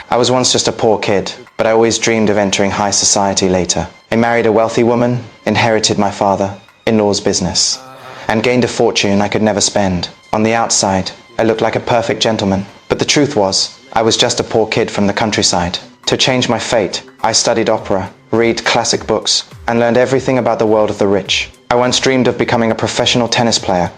I was once just a poor kid, but I always dreamed of entering high society later. I married a wealthy woman, inherited my father-in-law's business, and gained a fortune I could never spend. On the outside, I looked like a perfect gentleman, but the truth was, I was just a poor kid from the countryside. To change my fate, I studied opera, read classic books, and learned everything about the world of the rich. I once dreamed of becoming a professional tennis player,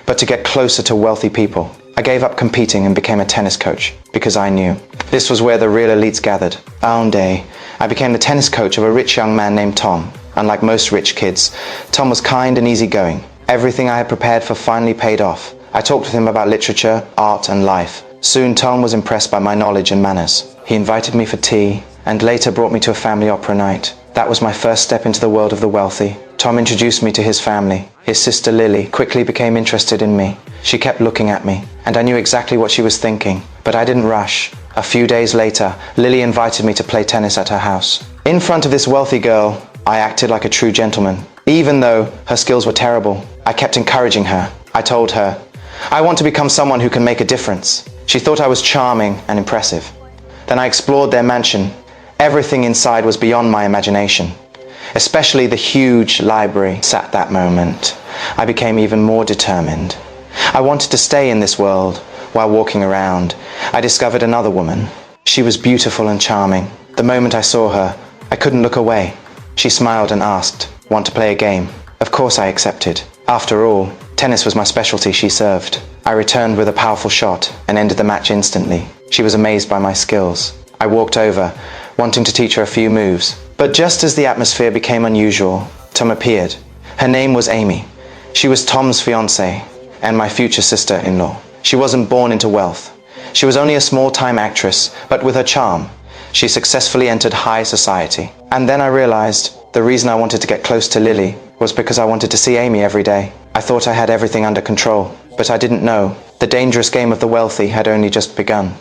but to get closer to wealthy people, I gave up competing and became a tennis coach, because I knew this was where the real elites gathered. One day, I became the tennis coach of a rich young man named Tom. Unlike most rich kids, Tom was kind and easygoing. Everything I had prepared for finally paid off. I talked with him about literature, art, and life. Soon, Tom was impressed by my knowledge and manners. He invited me for tea, and later brought me to a family opera night. That was my first step into the world of the wealthy. Tom introduced me to his family. His sister Lily quickly became interested in me. She kept looking at me, and I knew exactly what she was thinking, but I didn't rush. A few days later, Lily invited me to play tennis at her house. In front of this wealthy girl, I acted like a true gentleman. Even though her skills were terrible, I kept encouraging her. I told her, I want to become someone who can make a difference. She thought I was charming and impressive. Then I explored their mansion. Everything inside was beyond my imagination, especially the huge library. At that moment, I became even more determined. I wanted to stay in this world. While walking around, I discovered another woman. She was beautiful and charming. The moment I saw her, I couldn't look away. She smiled and asked, "Want to play a game?" Of course I accepted. After all, tennis was my specialty, she served. I returned with a powerful shot and ended the match instantly. She was amazed by my skills. I walked over, wanting to teach her a few moves. But just as the atmosphere became unusual, Tom appeared. Her name was Amy. She was Tom's fiancée and my future sister-in-law. She wasn't born into wealth. She was only a small-time actress, but with her charm, she successfully entered high society. And then I realized the reason I wanted to get close to Lily was because I wanted to see Amy every day. I thought I had everything under control, but I didn't know the dangerous game of the wealthy had only just begun.